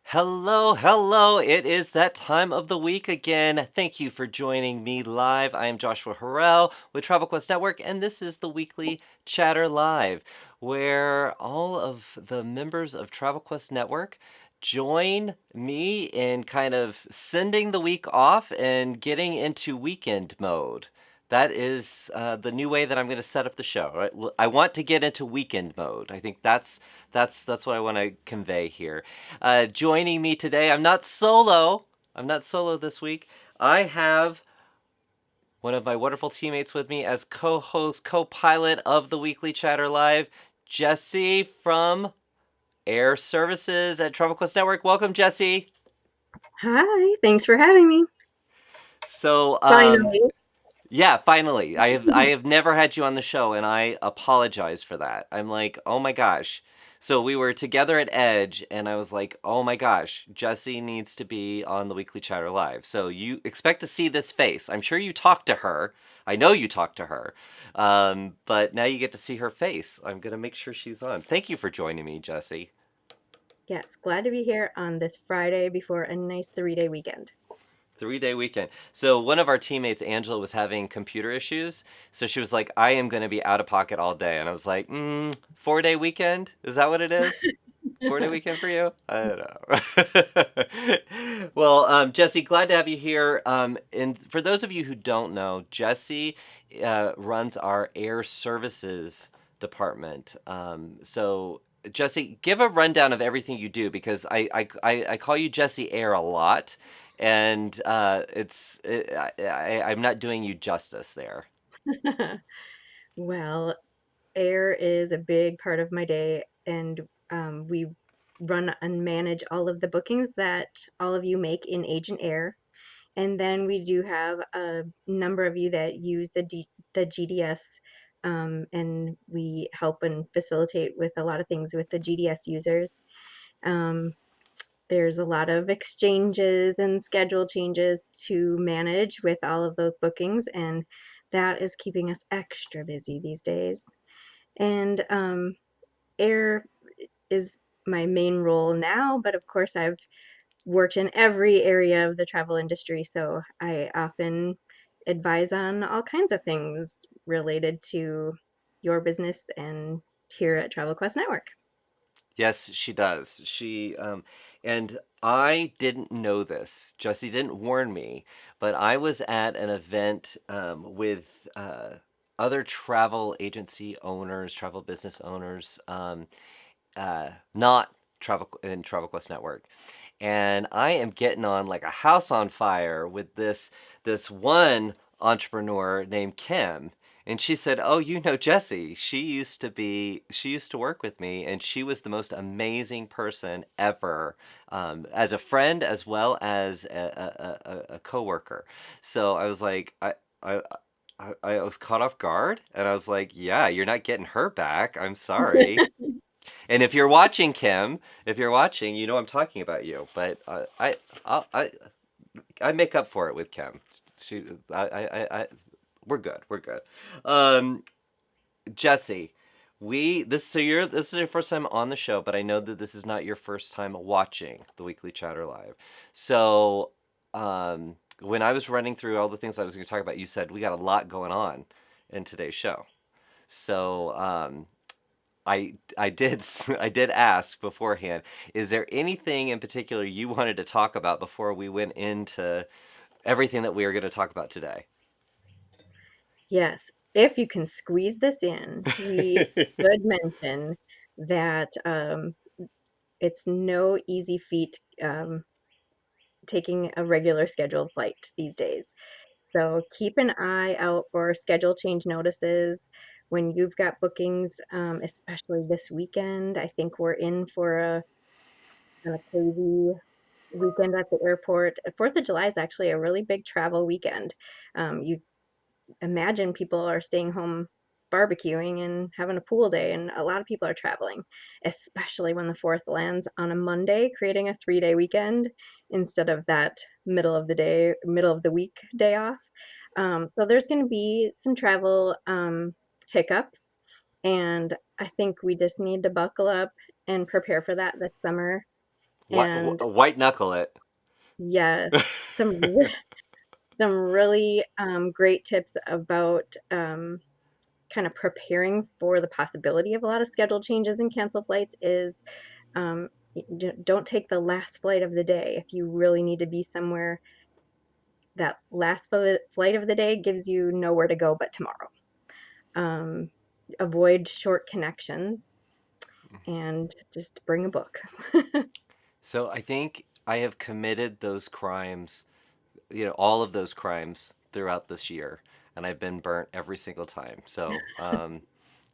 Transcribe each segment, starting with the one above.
Hello, hello. It is that time of the week again. Thank you for joining me live. I am Joshua Harrell with Travel Quest Network, and this is the weekly Chatter Live, where all of the members of Travel Quest Network join me in kind of sending the week off and getting into weekend mode. That is the new way that I'm going to set up the show. Right? I want to get into weekend mode. I think that's what I want to convey here. Joining me today, I'm not solo. I'm not solo this week. I have one of my wonderful teammates with me as co-host, co-pilot of the weekly Chatter Live, Jesse from Air Services at Travel Quest Network. Welcome, Jesse. Hi, thanks for having me. So, Finally. yeah, finally. I have never had you on the show and I apologize for that. I'm like, "Oh my gosh." So we were together at Edge and I was like, "Oh my gosh, Jesse needs to be on the Weekly Chatter Live." So you expect to see this face. I'm sure you talked to her. I know you talked to her. But now you get to see her face. I'm going to make sure she's on. Thank you for joining me, Jesse. Yes, glad to be here on this Friday before a nice 3-day weekend. 3-day weekend. So one of our teammates, Angela, was having computer issues. So she was like, I am going to be out of pocket all day. And I was like, 4-day weekend? Is that what it is? 4-day weekend for you? I don't know. Well, Jesse, glad to have you here. And for those of you who don't know, Jesse runs our air services department. So Jesse, give a rundown of everything you do because I call you Jesse Air a lot, and I'm not doing you justice there. Well, air is a big part of my day, and we run and manage all of the bookings that all of you make in Agent Air. And then we do have a number of you that use the GDS, and we help and facilitate with a lot of things with the GDS users. Um, There's a lot of exchanges and schedule changes to manage with all of those bookings, and that is keeping us extra busy these days. And air is my main role now, but of course, I've worked in every area of the travel industry, so I often advise on all kinds of things related to your business and here at Travel Quest Network. Yes, she does. And I didn't know this. Jesse didn't warn me, but I was at an event with other travel agency owners, travel business owners, not Travel Quest Network, and I am getting on like a house on fire with this one entrepreneur named Kim. And she said, "Oh, you know Jessie. She used to work with me, and she was the most amazing person ever, as a friend as well as a coworker." So I was like, I, I was caught off guard, and I was like, "Yeah, you're not getting her back. I'm sorry." And if you're watching, Kim, if you're watching, you know I'm talking about you. But I make up for it with Kim. She, we're good. We're good. Um, Jesse, this is your first time on the show, but I know that this is not your first time watching the Weekly Chatter Live. So, when I was running through all the things I was going to talk about, you said we got a lot going on in today's show. So, I did I did ask beforehand, is there anything in particular you wanted to talk about before we went into everything that we are going to talk about today? Yes, if you can squeeze this in, we should mention that it's no easy feat taking a regular scheduled flight these days. So keep an eye out for schedule change notices when you've got bookings, especially this weekend. I think we're in for a kind of crazy weekend at the airport. 4th of July is actually a really big travel weekend. You imagine people are staying home barbecuing and having a pool day, and a lot of people are traveling, especially when the 4th lands on a Monday, creating a 3-day weekend instead of that middle of the week day off. So there's going to be some travel hiccups, and I think we just need to buckle up and prepare for that this summer. And White knuckle it. yes, some some really great tips about kind of preparing for the possibility of a lot of schedule changes and canceled flights is um, don't take the last flight of the day. If you really need to be somewhere, that last flight of the day gives you nowhere to go but tomorrow. Um, Avoid short connections and just bring a book. So I think I have committed those crimes, all of those crimes throughout this year, and I've been burnt every single time. So,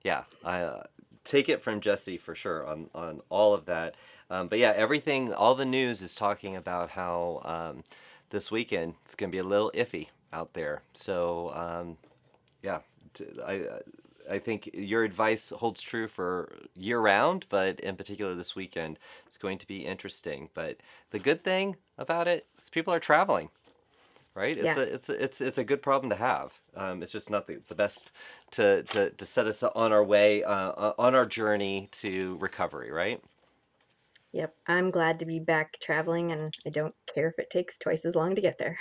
yeah, take it from Jesse for sure on all of that. But yeah, everything, all the news is talking about how this weekend it's going to be a little iffy out there. So yeah, I think your advice holds true for year round, but in particular this weekend it's going to be interesting. But the good thing about it is people are traveling, right? It's a Yes. it's a, it's a good problem to have. It's just not the best to set us on our way on our journey to recovery, right? Yep. I'm glad to be back traveling, and I don't care if it takes twice as long to get there.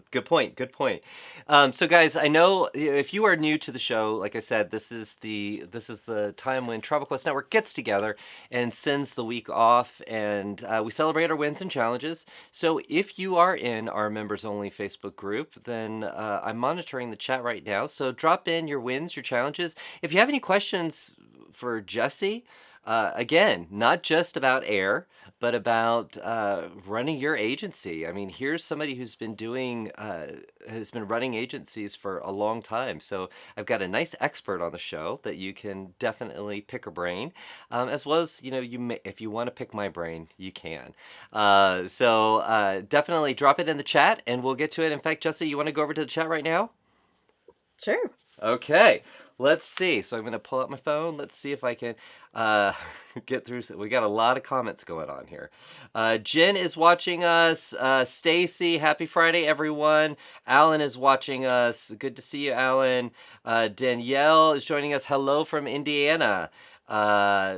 Good point. Good point. So, guys, I know if you are new to the show, like I said, this is the time when Travel Quest Network gets together and sends the week off, and we celebrate our wins and challenges. So, if you are in our members only Facebook group, then I'm monitoring the chat right now. So, drop in your wins, your challenges. If you have any questions for Jesse, again, not just about air, but about running your agency. I mean, here's somebody who's been has been running agencies for a long time. So I've got a nice expert on the show that you can definitely pick her brain, as well as if you want to pick my brain, you can. So definitely drop it in the chat, and we'll get to it. In fact, Jesse, you want to go over to the chat right now? Sure. Okay, let's see. So I'm going to pull out my phone. Let's see if I can uh, get through. We got a lot of comments going on here. Jen is watching us. Stacy, happy Friday, everyone. Alan is watching us. Good to see you, Alan. Danielle is joining us. Hello from Indiana.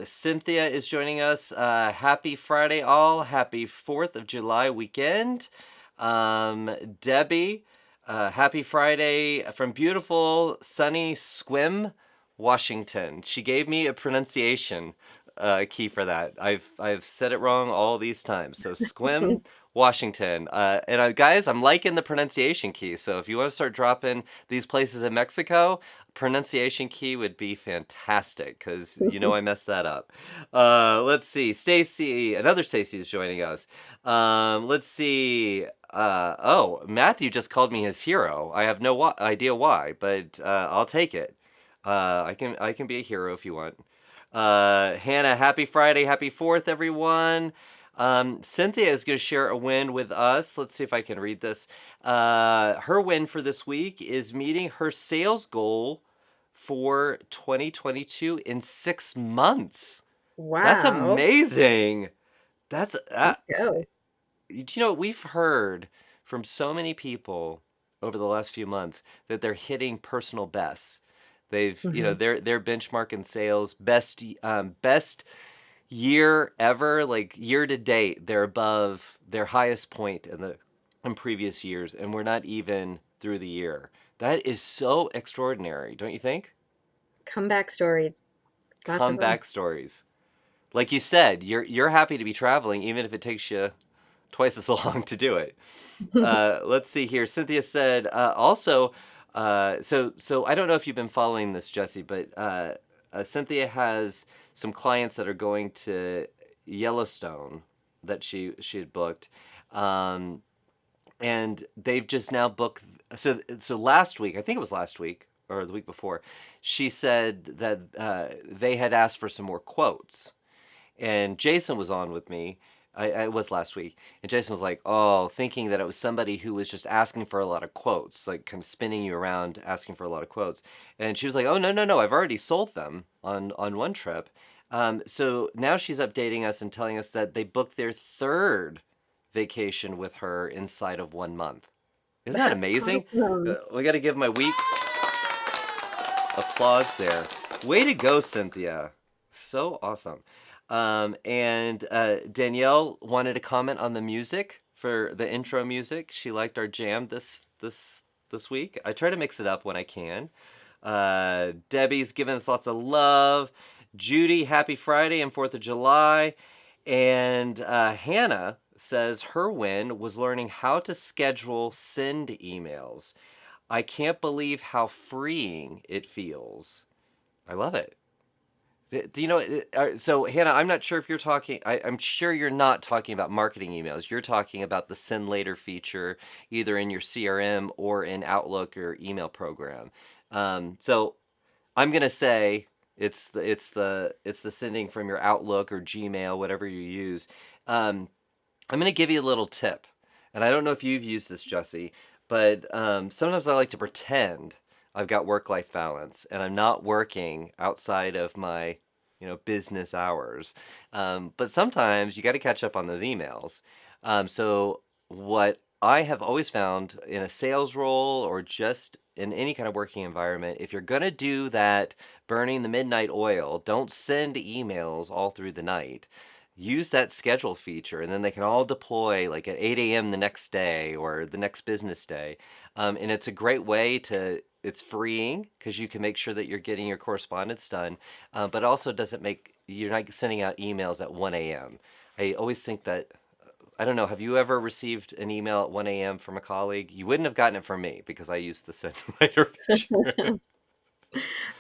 Cynthia is joining us. Happy Friday, all. Happy 4th of July weekend. Debbie. Happy Friday from beautiful, sunny Squim, Washington. She gave me a pronunciation key for that. I've said it wrong all these times. So Squim, Washington. Guys, I'm liking the pronunciation key. So if you want to start dropping these places in Mexico, pronunciation key would be fantastic because I messed that up. Let's see. Stacy, another Stacy is joining us. Let's see. Oh, Matthew just called me his hero. I have no idea why, but I'll take it. I can be a hero if you want. Hannah, happy Friday, happy 4th, everyone. Cynthia is going to share a win with us. Let's see if I can read this. Her win for this week is meeting her sales goal for 2022 in 6 months. That's Wow. amazing. That's Way to go. we've heard from so many people over the last few months that they're hitting personal bests. They've, Hmm. their benchmark in sales, best year ever, like year to date, they're above their highest point in previous years, and we're not even through the year. That is so extraordinary, don't you think? Comeback stories. Lots of them. Comeback stories. Like you said, you're happy to be traveling, even if it takes you twice as long to do it. Let's see here. Cynthia said also. So I don't know if you've been following this, Jesse, but Cynthia has some clients that are going to Yellowstone that she had booked, um, and they've just now booked. So last week, I think it was last week or the week before, she said that they had asked for some more quotes, and Jason was on with me. I was last week, and Jason was like, "Oh," thinking that it was somebody who was just asking for a lot of quotes, like kind of spinning you around, asking for a lot of quotes. And she was like, "Oh, no, no, no! I've already sold them on one trip." So now she's updating us and telling us that they booked their third vacation with her inside of 1 month. Isn't that That's amazing? awesome. We got to give my week applause there. Way to go, Cynthia. So awesome. And Danielle wanted to comment on the music for the intro music. She liked our jam this week. I try to mix it up when I can. Debbie's giving us lots of love. Judy, happy Friday and 4th of July. And Hannah says her win was learning how to schedule send emails. I can't believe how freeing it feels. I love it. Do you know? So, Hannah, I'm not sure if you're talking. I'm sure you're not talking about marketing emails. You're talking about the send later feature, either in your CRM or in Outlook or email program. So, I'm gonna say It's the sending from your Outlook or Gmail, whatever you use. Um, I'm going to give you a little tip, and I don't know if you've used this, Jesse, but sometimes I like to pretend I've got work-life balance, and I'm not working outside of my, business hours. But sometimes you got to catch up on those emails. So what I have always found in a sales role or just in any kind of working environment, if you're going to do that burning the midnight oil, don't send emails all through the night. Use that schedule feature, and then they can all deploy like at 8 a.m. the next day or the next business day. And it's a great way it's freeing because you can make sure that you're getting your correspondence done, but also doesn't make, you're not sending out emails at 1 a.m. I always think that, I don't know, have you ever received an email at 1 a.m. from a colleague? You wouldn't have gotten it from me because I used the send later feature.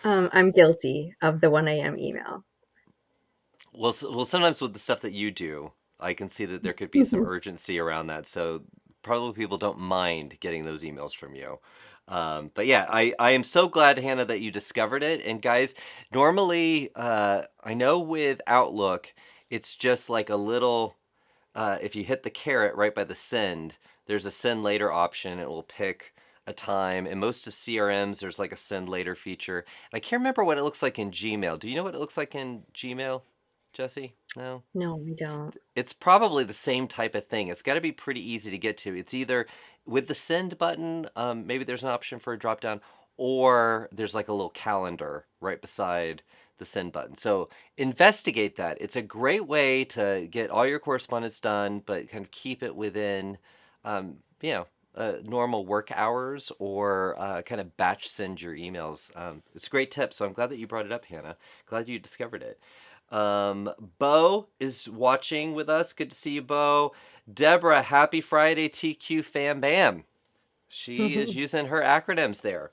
I'm guilty of the 1 a.m. email. Well, sometimes with the stuff that you do, I can see that there could be some urgency around that. So probably people don't mind getting those emails from you. But yeah, I am so glad, Hannah, that you discovered it. And guys, normally, I know with Outlook, it's just like a little, if you hit the caret right by the send, there's a send later option. It will pick a time. And most of CRMs, there's like a send later feature. And I can't remember what it looks like in Gmail. Do you know what it looks like in Gmail? Jesse? No? No, I don't. It's probably the same type of thing. It's got to be pretty easy to get to. It's either with the send button, maybe there's an option for a drop down, or there's like a little calendar right beside the send button. So investigate that. It's a great way to get all your correspondence done, but kind of keep it within, normal work hours or kind of batch send your emails. It's a great tip. So I'm glad that you brought it up, Hannah. Glad you discovered it. Bo is watching with us. Good to see you, Bo. Deborah, happy Friday, TQ Fam Bam. She is using her acronyms there.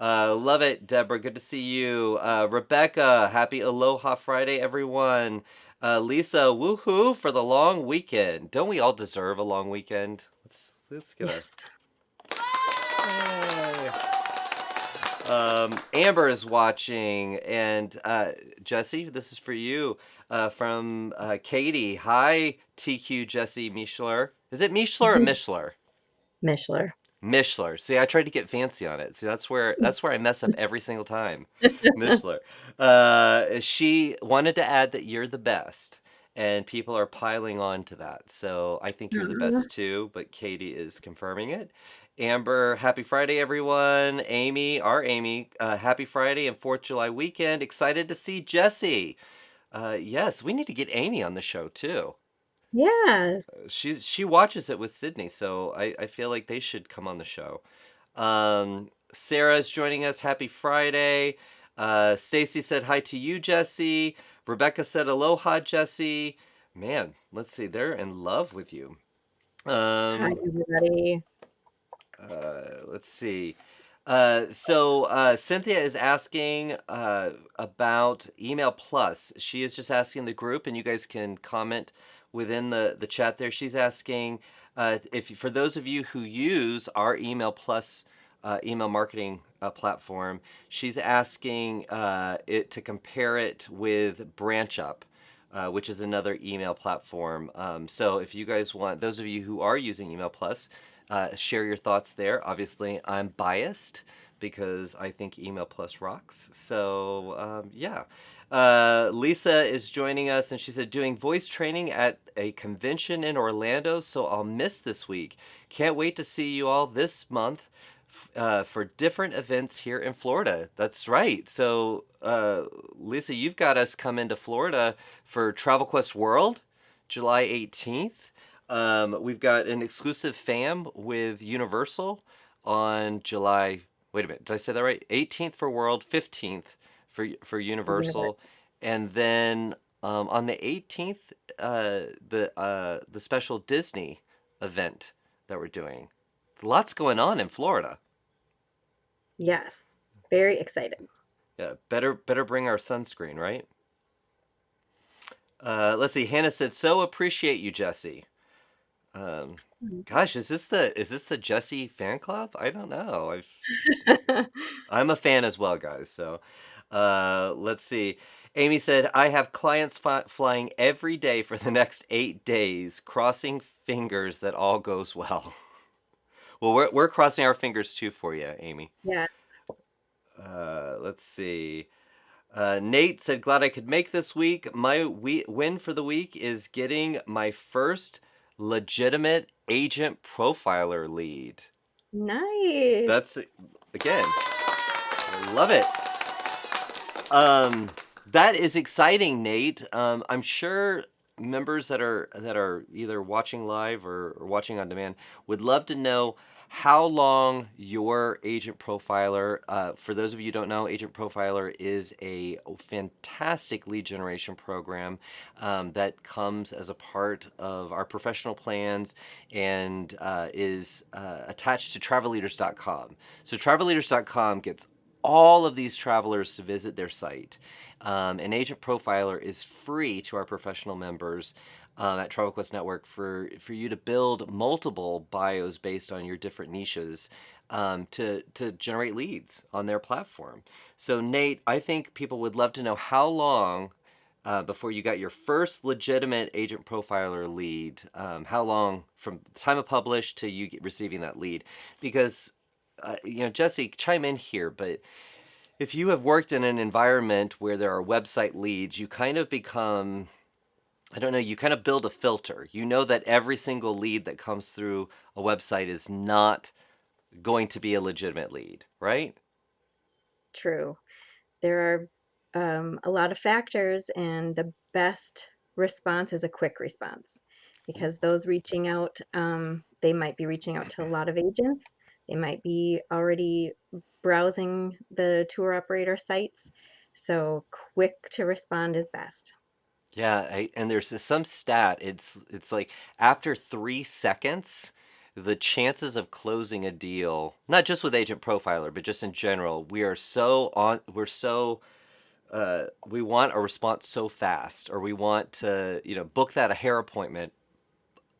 Love it, Deborah. Good to see you. Rebecca, happy Aloha Friday, everyone. Lisa, woohoo for the long weekend. Don't we all deserve a long weekend? Let's get a. Yes. Yay. Amber is watching, and Jesse, this is for you from Katie. Hi, TQ Jesse Mischler. Is it Mischler or Mischler? Mishler. Mischler. See, I tried to get fancy on it. See, that's where I mess up every single time. Mischler. She wanted to add that you're the best, and people are piling on to that. So I think you're the best too, but Katie is confirming it. Amber, happy Friday, everyone. Amy, our Amy, happy Friday and 4th of July weekend. Excited to see Jesse. Yes, we need to get Amy on the show too. Yes. She watches it with Sydney, so I feel like they should come on the show. Sarah's joining us. Happy Friday. Stacy said hi to you, Jesse. Rebecca said aloha, Jesse. Man, let's see. They're in love with you. Hi, Um, everybody. let's see. Cynthia is asking about Email Plus. She is just asking the group, and you guys can comment within the chat there. She's asking if for those of you who use our Email Plus email marketing platform, she's asking it to compare it with BranchUp. Which is another email platform. So if you guys want, those of you who are using Email Plus, share your thoughts there. Obviously, I'm biased because I think Email Plus rocks. So yeah. Lisa is joining us, and she said, doing voice training at a convention in Orlando, so I'll miss this week. Can't wait to see you all this month for different events here in Florida. That's right. So, Lisa, you've got us come into Florida for Travel Quest World, July 18th. We've got an exclusive fam with Universal on July. Wait a minute, did I say that right? 18th for World, 15th for Universe. Universal, and then on the 18th, the special Disney event that we're doing. Lots going on in Florida. Yes. Very excited. Yeah, better bring our sunscreen, right? Let's see. Hannah said, "So appreciate you, Jesse." Um, Gosh, is this the Jesse fan club? I don't know. I'm a fan as well, guys. So, Let's see. Amy said, I have clients flying every day for the next 8 days, crossing fingers that all goes well. Well, we're crossing our fingers too for you, Amy. Yeah. Let's see. Nate said, glad I could make this week. My win for the week is getting my first legitimate agent profiler lead. That's, Nice. again, I love it. Um, that is exciting, Nate. I'm sure members that are either watching live or watching on demand would love to know how long your agent profiler. For those of you who don't know, agent profiler is a fantastic lead generation program that comes as a part of our professional plans and is attached to travelleaders.com. So travelleaders.com gets all of these travelers to visit their site. An agent profiler is free to our professional members at Travel Quest Network for you to build multiple bios based on your different niches to generate leads on their platform. So, Nate, I think people would love to know how long before you got your first legitimate agent profiler lead. How long from the time of publish to you receiving that lead? Because Jesse, chime in here, but if you have worked in an environment where there are website leads, you kind of become, I don't know, you kind of build a filter. You know that every single lead that comes through a website is not going to be a legitimate lead, right? True. There are a lot of factors, and the best response is a quick response because those reaching out, they might be reaching out to a lot of agents. They might be already browsing the tour operator sites. So quick to respond is best. Yeah, and there's some stat. It's like after 3 seconds, the chances of closing a deal, not just with Agent Profiler, but just in general, we want a response so fast, or we want to, book that a hair appointment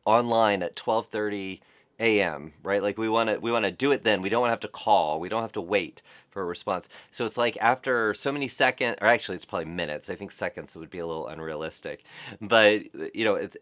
online at 12:30 a.m., right? Like we want to do it then. We don't want to have to call. We don't have to wait for a response. So it's like after so many seconds, or actually it's probably minutes. I think seconds would be a little unrealistic. But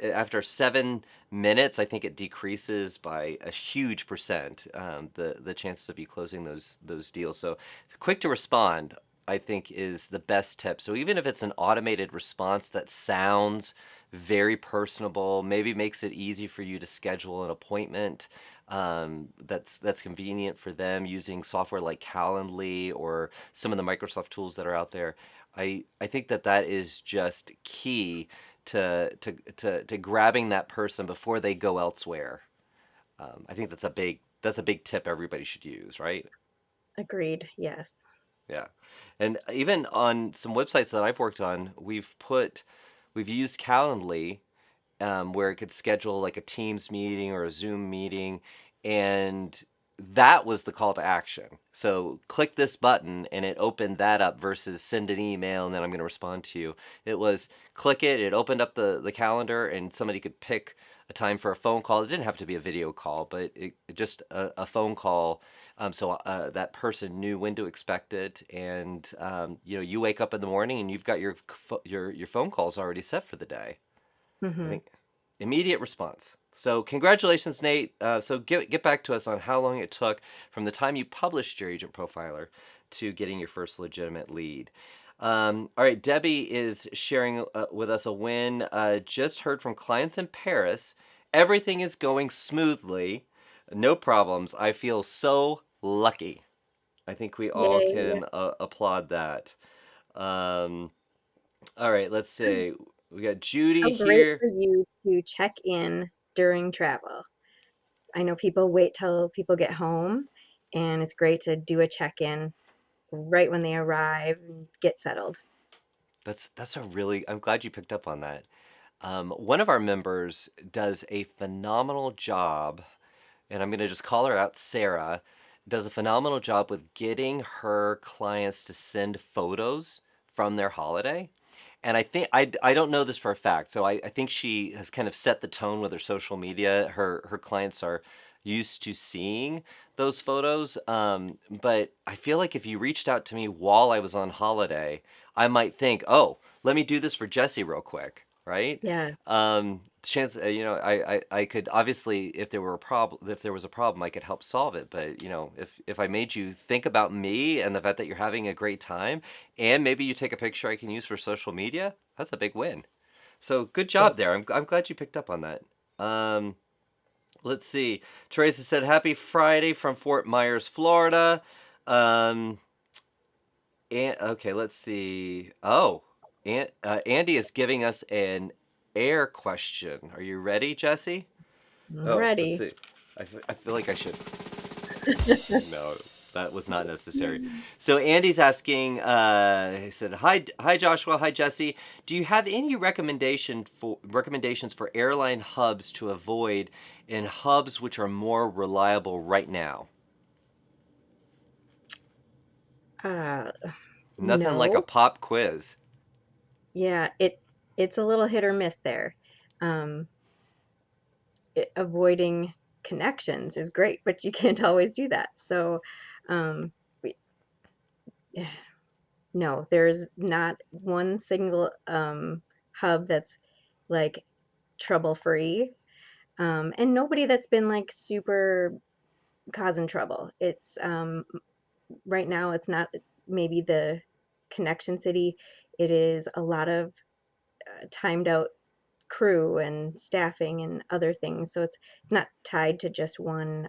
after 7 minutes, I think it decreases by a huge percent the chances of you closing those deals. So quick to respond, I think, is the best tip. So even if it's an automated response that sounds very personable, maybe makes it easy for you to schedule an appointment that's convenient for them using software like Calendly or some of the Microsoft tools that are out there. I think that is just key to grabbing that person before they go elsewhere. I think that's a big tip everybody should use, right? Agreed. Yes. Yeah. And even on some websites that I've worked on, we've used Calendly where it could schedule like a Teams meeting or a Zoom meeting, and that was the call to action. So click this button and it opened that up versus send an email and then I'm going to respond to you. It was click it, it opened up the calendar and somebody could pick a time for a phone call. It didn't have to be a video call, but just a phone call. So that person knew when to expect it, and you wake up in the morning and you've got your phone calls already set for the day. I Hmm. think immediate response. So congratulations, Nate. So get back to us on how long it took from the time you published your agent profiler to getting your first legitimate lead. All right, Debbie is sharing with us a win. Just heard from clients in Paris. Everything is going smoothly. No problems. I feel so lucky. I think we all Yay. can applaud that. Um, all right, let's see. We got Judy How great here. for you to check in during travel. I know people wait till people get home, and it's great to do a check-in right when they arrive and get settled. That's a really, I'm glad you picked up on that. One of our members does a phenomenal job, and I'm going to just call her out, Sarah, does a phenomenal job with getting her clients to send photos from their holiday. And I don't know this for a fact, so I think she has kind of set the tone with her social media. Her clients are, used to seeing those photos. But I feel like if you reached out to me while I was on holiday, I might think, oh, let me do this for Jesse real quick, right? Yeah. Chance, I could obviously, if there was a problem, I could help solve it. But if I made you think about me and the fact that you're having a great time, and maybe you take a picture I can use for social media, that's a big win. So good Yep. job there. I'm glad you picked up on that. Um, let's see. Teresa said, "Happy Friday from Fort Myers, Florida." Um, and okay, let's see. Oh, Andy is giving us an air question. Are you ready, Jesse? Oh, let's Ready. see. I feel like I should. No, that was not necessary. So Andy's asking. He said, hi Joshua, hi Jesse. Do you have any recommendations for airline hubs to avoid in hubs which are more reliable right now? Uh, Nothing like a no. pop quiz. Yeah, it's a little hit or miss there. Um, Avoiding connections is great, but you can't always do that. So, um, we- no, there's not one single hub that's like trouble free, and nobody that's been like super causing trouble. It's right now it's not maybe the connection city. It is a lot of timed out crew and staffing and other things. So it's not tied to just one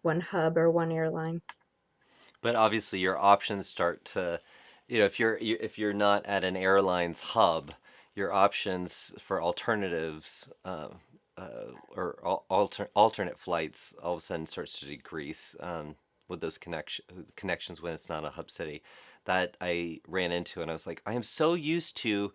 hub or one airline. But obviously, your options start to, if you're not at an airline's hub, your options for alternatives or alternate flights all of a sudden starts to decrease with those connections when it's not a hub city. That I ran into, and I was like, I am so used to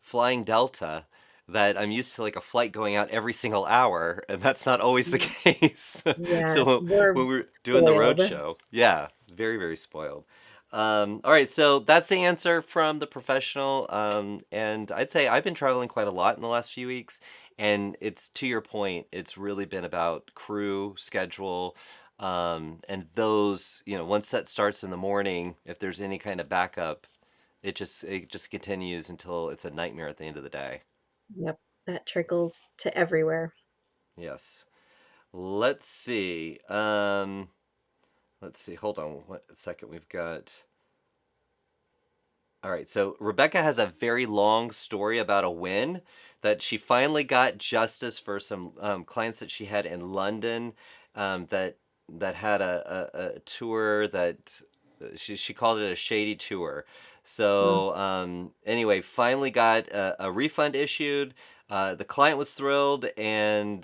flying Delta that I'm used to like a flight going out every single hour, and that's not always the case. Yeah, So we're when we were doing the road spoiled. show, yeah, very, very spoiled. All right, so that's the answer from the professional. And I'd say I've been traveling quite a lot in the last few weeks, and it's to your point, it's really been about crew, schedule, and those, once that starts in the morning, if there's any kind of backup, it just continues until it's a nightmare at the end of the day. Yep, that trickles to everywhere. Yes. Let's see. Let's see. Hold on one second. We've got. All right. So Rebecca has a very long story about a win that she finally got justice for some clients that she had in London that had a tour that she called it a shady tour. Mm. So anyway, finally got a refund issued. The client was thrilled, and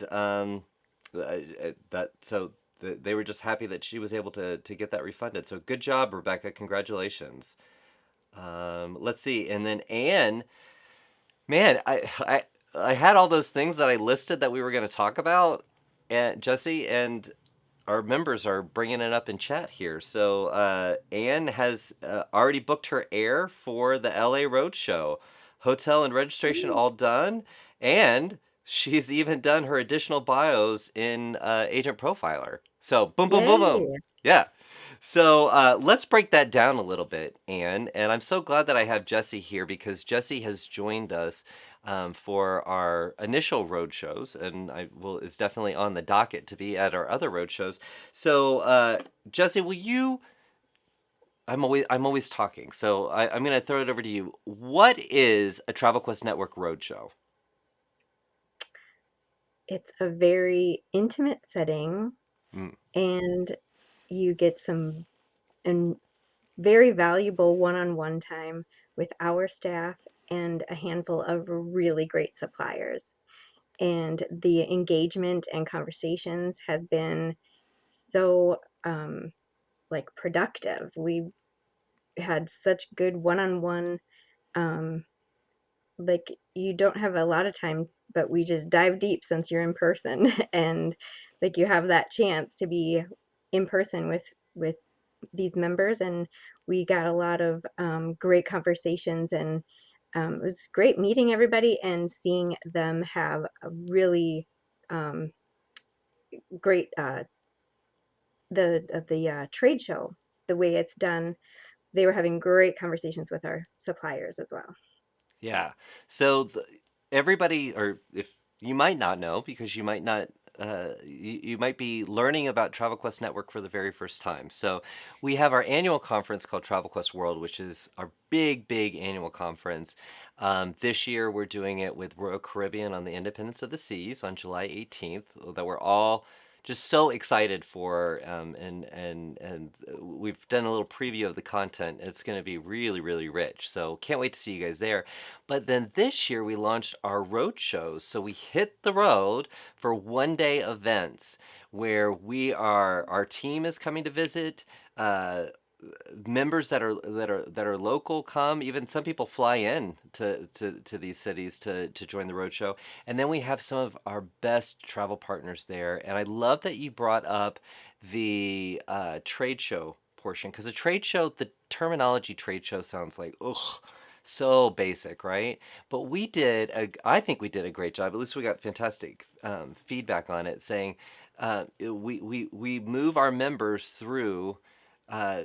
that so they were just happy that she was able to get that refunded. So good job, Rebecca. Congratulations. Let's see. And then Anne, man, I had all those things that I listed that we were going to talk about, and Jesse and our members are bringing it up in chat here. So Anne has already booked her air for the LA Roadshow, hotel and registration Ooh, all done, and she's even done her additional bios in Agent Profiler. So boom, boom, boom, boom. yay. Yeah. So let's break that down a little bit, Anne. And I'm so glad that I have Jesse here because Jesse has joined us for our initial road shows, and I will is definitely on the docket to be at our other road shows. So Jesse, will you? I'm always talking, so I'm going to throw it over to you. What is a Travel Quest Network roadshow? It's a very intimate setting, Mm. and you get some and very valuable one-on-one time with our staff and a handful of really great suppliers. And the engagement and conversations has been so like productive. We had such good one-on-one um, like you don't have a lot of time, but we just dive deep since you're in person and like you have that chance to be in person with these members, and we got a lot of great conversations, and it was great meeting everybody and seeing them have a really um, great the trade show, the way it's done. They were having great conversations with our suppliers as well. Yeah. So everybody, or if you might not know, because you might not, you might be learning about Travel Quest Network for the very first time. So we have our annual conference called Travel Quest World, which is our big, big annual conference. This year we're doing it with Royal Caribbean on the Independence of the Seas on July 18th, that we're all just so excited for, and we've done a little preview of the content. It's going to be really, really rich. So can't wait to see you guys there. But then this year we launched our road shows. So we hit the road for 1 day events where our team is coming to visit. Members that are local come. Even some people fly in to these cities to join the roadshow, and then we have some of our best travel partners there. And I love that you brought up the trade show portion, because a trade show, the terminology trade show sounds like ugh, so basic, right? But I think we did a great job. At least we got fantastic feedback on it, saying we move our members through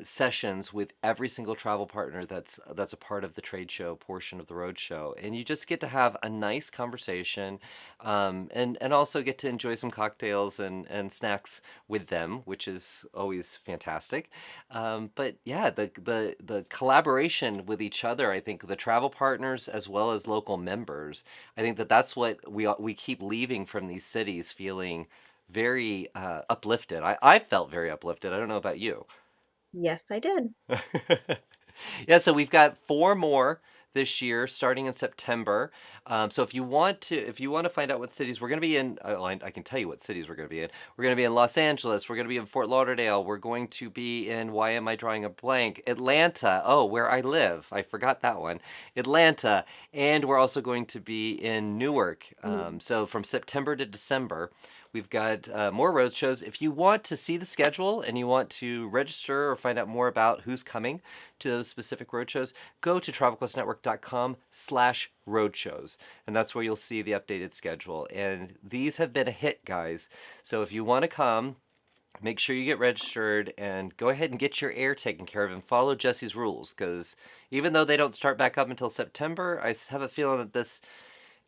sessions with every single travel partner that's a part of the trade show portion of the road show, and you just get to have a nice conversation, and also get to enjoy some cocktails and snacks with them, which is always fantastic. But yeah, the collaboration with each other, I think the travel partners as well as local members, I think that's what we keep leaving from these cities feeling very uplifted. I felt very uplifted. I don't know about you. Yes, I did. Yeah, so we've got four more this year, starting in September. So if you want to find out what cities we're going to be in, I can tell you what cities we're going to be in. We're going to be in Los Angeles. We're going to be in Fort Lauderdale. We're going to be in, why am I drawing a blank? Atlanta. Oh, where I live. I forgot that one. Atlanta. And we're also going to be in Newark. Mm. So from September to December. We've got more road shows. If you want to see the schedule and you want to register or find out more about who's coming to those specific road shows, go to travelquestnetwork.com/roadshows. And that's where you'll see the updated schedule. And these have been a hit, guys. So if you want to come, make sure you get registered and go ahead and get your air taken care of and follow Jesse's rules, because even though they don't start back up until September, I have a feeling that this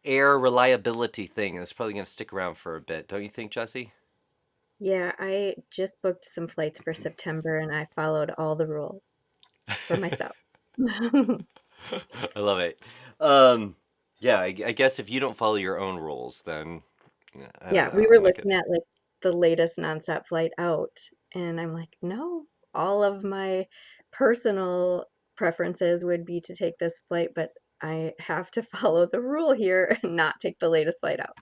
air reliability thing is probably going to stick around for a bit. Don't you think, Jesse? Yeah, I just booked some flights for September and I followed all the rules for myself. I love it. Um, yeah, I guess if you don't follow your own rules, then I don't Yeah, know. we were I'm not gonna. looking at like the latest nonstop flight out, and I'm like, no, all of my personal preferences would be to take this flight, but I have to follow the rule here and not take the latest flight out.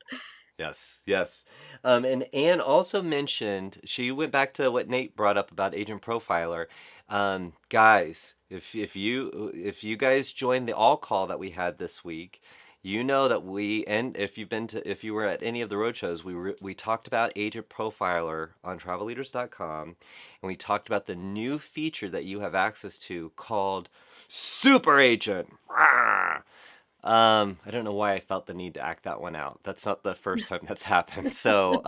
Yes, yes. And Anne also mentioned, she went back to what Nate brought up about Agent Profiler. Guys, if you guys joined the all call that we had this week, you know that and if you were at any of the road shows, we talked about Agent Profiler on travelleaders.com, and we talked about the new feature that you have access to called Super Agent. Rah! I don't know why I felt the need to act that one out. That's not the first time that's happened. So,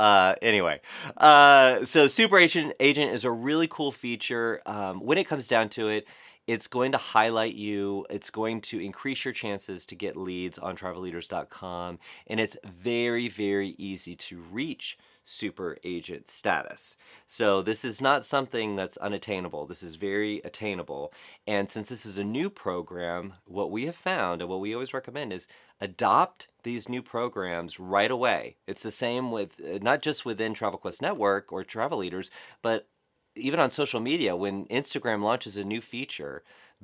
anyway, so Super Agent is a really cool feature. When it comes down to it, it's going to highlight you. It's going to increase your chances to get leads on travelleaders.com, and it's very, very easy to reach super agent status. So this is not something that's unattainable. This is very attainable. And since this is a new program, what we have found and what we always recommend is adopt these new programs right away. It's the same with not just within Travel Quest Network or Travel Leaders, but even on social media. When Instagram launches a new feature,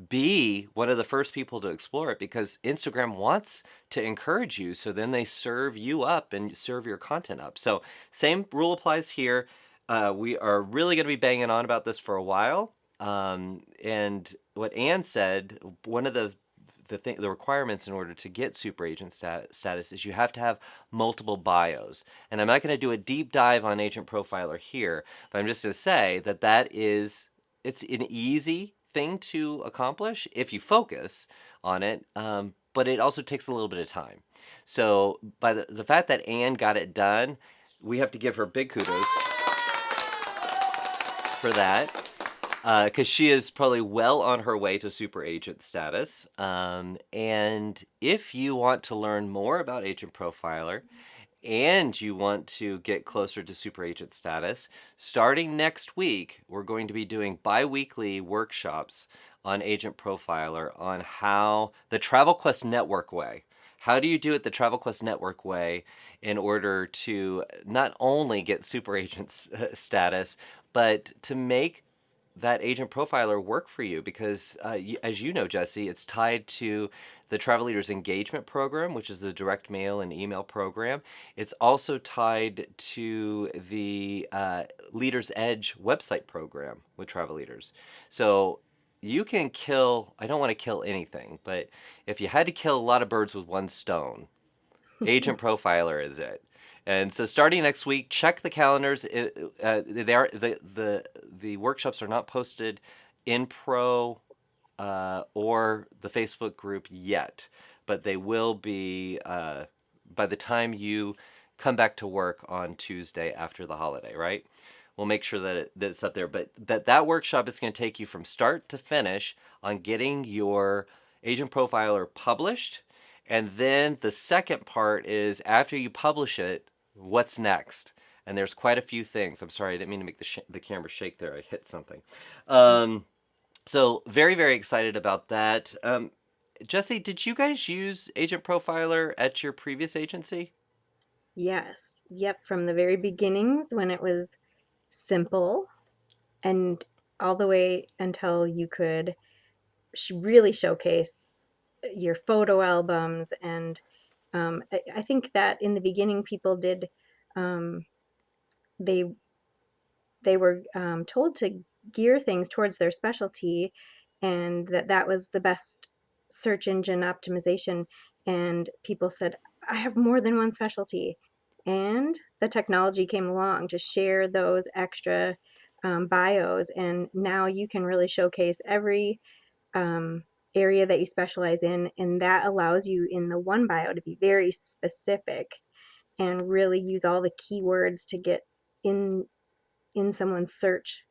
be one of the first people to explore it, because Instagram wants to encourage you. So then they serve you up and serve your content up. So same rule applies here. We are really going to be banging on about this for a while. And what Anne said, one of the requirements in order to get super agent status is you have to have multiple bios. And I'm not going to do a deep dive on Agent Profiler here, but I'm just going to say it's an easy thing to accomplish if you focus on it, but it also takes a little bit of time. So by the fact that Anne got it done, we have to give her big kudos for that. Because she is probably well on her way to super agent status. And if you want to learn more about Agent Profiler and you want to get closer to super agent status, starting next week, we're going to be doing bi-weekly workshops on Agent Profiler on how the Travel Quest Network way. How do you do it the Travel Quest Network way in order to not only get super agent status, but to make that agent profiler work for you? Because as you know, Jesse, it's tied to the Travel Leaders Engagement Program, which is the direct mail and email program. It's also tied to the Leaders Edge website program with Travel Leaders. So you can kill, I don't want to kill anything, but if you had to kill a lot of birds with one stone, Agent Profiler is it. And so starting next week, check the calendars. They are the workshops are not posted in Pro or the Facebook group yet, but they will be by the time you come back to work on Tuesday after the holiday, right? We'll make sure that it's up there. But that workshop is going to take you from start to finish on getting your agent profiler published. And then the second part is after you publish it, what's next? And there's quite a few things. I'm sorry, I didn't mean to make the camera shake there. I hit something. So very, very excited about that. Jesse, did you guys use Agent Profiler at your previous agency? Yes. Yep. From the very beginnings when it was simple and all the way until you could really showcase your photo albums. And I think that in the beginning, people did, um, they they were told to gear things towards their specialty, and that was the best search engine optimization. And people said, I have more than one specialty. And the technology came along to share those extra bios, and now you can really showcase every um, area that you specialize in, and that allows you in the one bio to be very specific and really use all the keywords to get in in someone's search,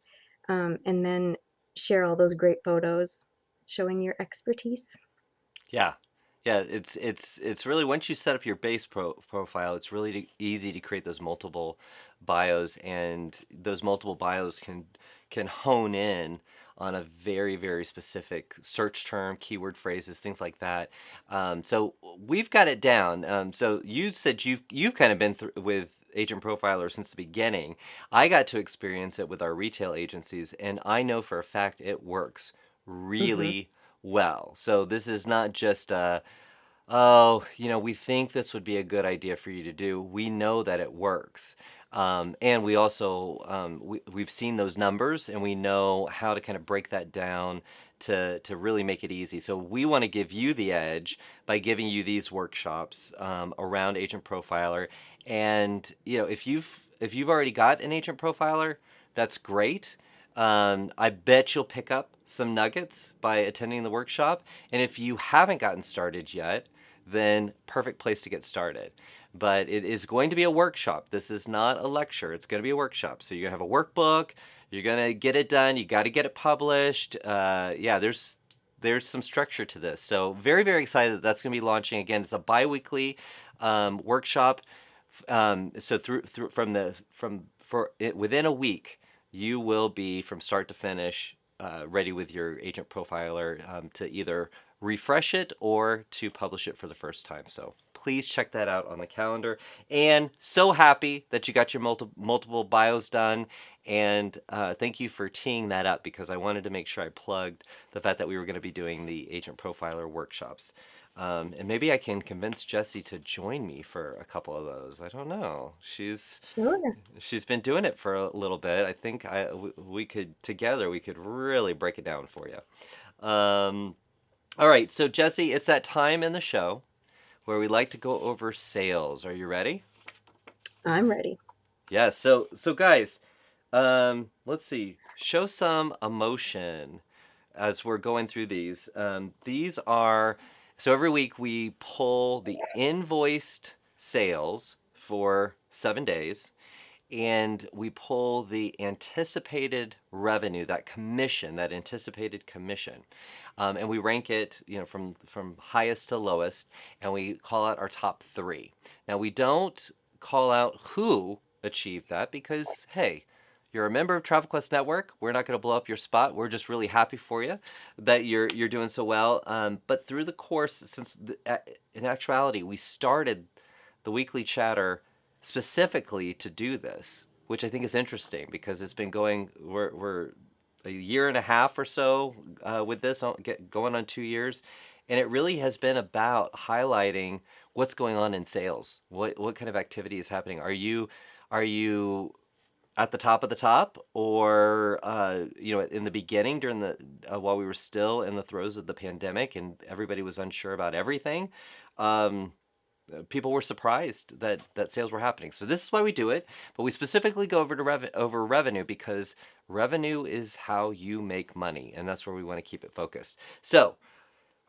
and then share all those great photos showing your expertise. Yeah. Yeah, it's really once you set up your base profile, it's really easy to create those multiple bios, and those multiple bios can hone in on a very, very specific search term, keyword phrases, things like that. So we've got it down. So you said you've kind of been through with Agent Profiler since the beginning. I got to experience it with our retail agencies, and I know for a fact it works Hmm. really well. So this is not just oh, we think this would be a good idea for you to do. We know that it works. And we also, we've seen those numbers and we know how to kind of break that down to really make it easy. So we want to give you the edge by giving you these workshops around Agent Profiler. And, if you've already got an Agent Profiler, that's great. I bet you'll pick up some nuggets by attending the workshop. And if you haven't gotten started yet, then perfect place to get started. But it is going to be a workshop. This is not a lecture. It's going to be a workshop. So you're going to have a workbook. You're going to get it done. You got to get it published. Yeah, there's some structure to this. So very, very excited that that's going to be launching again. It's a bi-weekly workshop. So through from for it within a week, you will be from start to finish ready with your agent profiler to either refresh it or to publish it for the first time. So please check that out on the calendar. And so happy that you got your multiple bios done. And thank you for teeing that up because I wanted to make sure I plugged the fact that we were going to be doing the agent profiler workshops. And maybe I can convince Jessie to join me for a couple of those. I don't know. Sure. She's been doing it for a little bit. I think we could together we could really break it down for you. All right, so Jesse, it's that time in the show where we like to go over sales. Are you ready? I'm ready. Yes. So guys, let's see. Show some emotion as we're going through these. These are so every week we pull the invoiced sales for 7 days, and we pull the anticipated revenue, that commission, that anticipated commission, and we rank it, from highest to lowest, and we call out our top three. Now we don't call out who achieved that because, hey, you're a member of Travel Quest Network. We're not going to blow up your spot. We're just really happy for you that you're doing so well. But through the course, in actuality, we started the weekly chatter specifically to do this, which I think is interesting because it's been going. We're a year and a half or so with this, going on 2 years, and it really has been about highlighting what's going on in sales. What kind of activity is happening? Are you at the top of the top, or in the beginning during the while we were still in the throes of the pandemic and everybody was unsure about everything? Um, People were surprised that sales were happening. So this is why we do it, but we specifically go over revenue because revenue is how you make money, and that's where we want to keep it focused. So,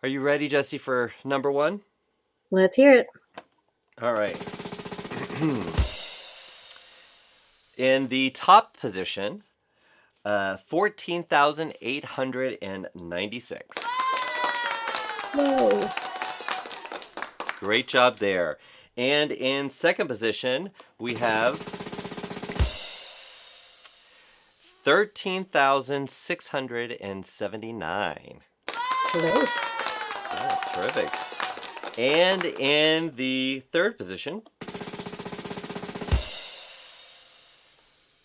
are you ready, Jesse, for number one? Let's hear it. All right. In the top position, 14,896. Whoa. Great job there. And in second position, we have 13,679. Hello. Yeah, terrific. And in the third position,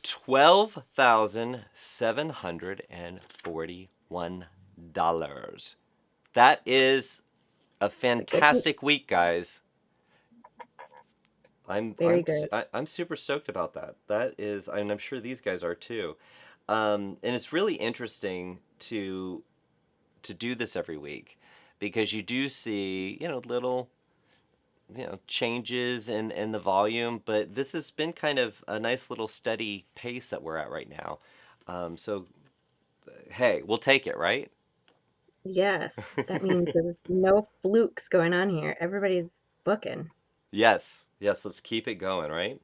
$12,741. That is a fantastic week, guys. Very good. I'm super stoked about that. That is, and I'm sure these guys are too. And it's really interesting to do this every week because you do see, little, changes in the volume, but this has been kind of a nice little steady pace that we're at right now. So hey, we'll take it, right? Yes, that means there's no flukes going on here. Everybody's booking. Yes, yes, let's keep it going, right?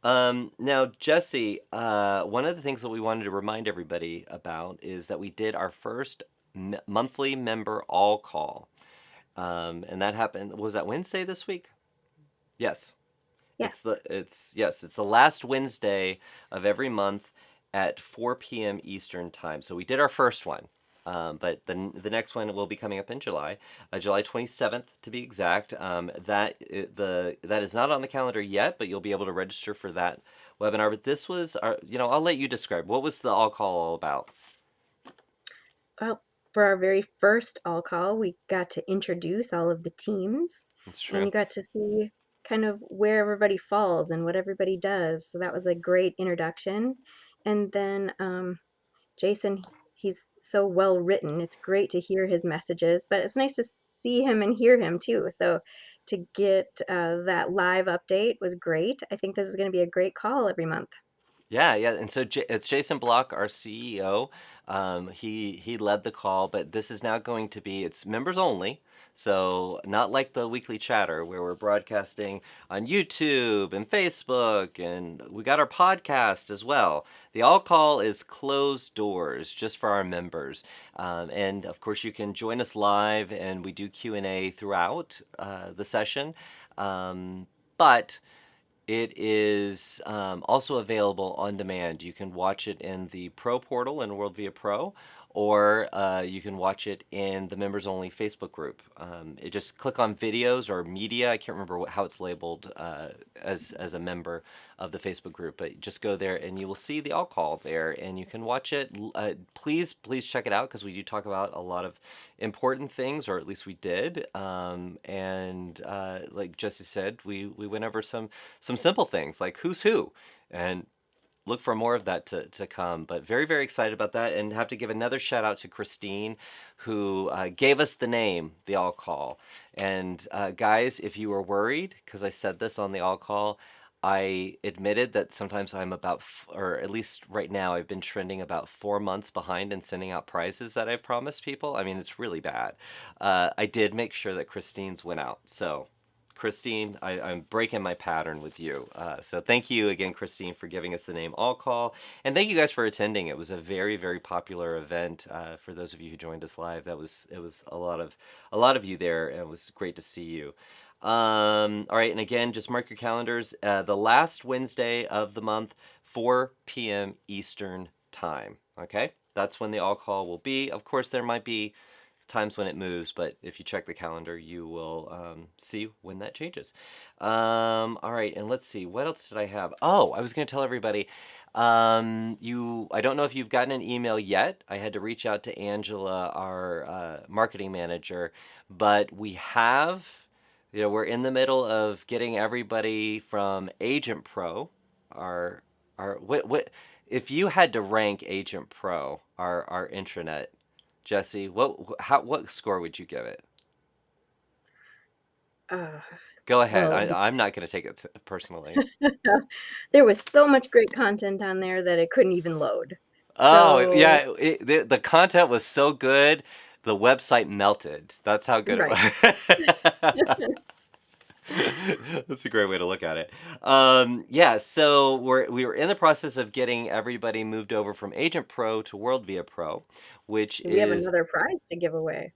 Now, Jesse, one of the things that we wanted to remind everybody about is that we did our first monthly member all call. And that happened, was that Wednesday this week? Yes. Yes. It's the last Wednesday of every month at 4 p.m. Eastern time. So we did our first one. But the next one will be coming up in July, July 27th to be exact. That is not on the calendar yet, but you'll be able to register for that webinar. But this was I'll let you describe. What was the all call all about? Well, for our very first all call, we got to introduce all of the teams, That's and true. you got to see kind of where everybody falls and what everybody does. So that was a great introduction. And then Jason, he's so well written. It's great to hear his messages, but it's nice to see him and hear him too. So to get that live update was great. I think this is going to be a great call every month. Yeah, yeah, and so it's Jason Block, our CEO. He led the call, but this is now going to be it's members only. So not like the weekly chatter where we're broadcasting on YouTube and Facebook, and we got our podcast as well. The all call is closed doors, just for our members, and of course you can join us live, and we do Q&A throughout the session, but. It is also available on demand. You can watch it in the Pro portal in WorldVia Pro, or you can watch it in the members only Facebook group. It just click on videos or media. I can't remember how it's labeled as a member of the Facebook group, but just go there and you will see the all call there, and you can watch it. Please check it out because we do talk about a lot of important things, or at least we did. And like Jesse said, we went over some simple things like who's who, and look for more of that to come. But very, very excited about that, and have to give another shout out to Christine, who gave us the name, the all call. And guys, if you were worried, because I said this on the all call, I admitted that sometimes I'm about, or at least right now, I've been trending about 4 months behind in sending out prizes that I've promised people. I mean, it's really bad. I did make sure that Christine's went out. So Christine, I'm breaking my pattern with you. So thank you again, Christine, for giving us the name All Call, and thank you guys for attending. It was a very, very popular event. For those of you who joined us live, it was a lot of you there, and it was great to see you. All right, and again, just mark your calendars. The last Wednesday of the month, 4 p.m. Eastern time. Okay, that's when the All Call will be. Of course, there might be times when it moves, but if you check the calendar, you will see when that changes. All right, and let's see, what else did I have? Oh, I was going to tell everybody. I don't know if you've gotten an email yet. I had to reach out to Angela, our marketing manager, but we have. We're in the middle of getting everybody from Agent Pro, our what if you had to rank Agent Pro, our intranet, Jesse, what score would you give it? Uh, Go ahead. well, I'm not going to take it personally. there was so much great content on there that it couldn't even load. Oh, So, yeah, the content was so good, the website melted. That's how good it right. was. That's a great way to look at it. Yeah, so we were in the process of getting everybody moved over from Agent Pro to WorldVia Pro, which We have is another prize to give away.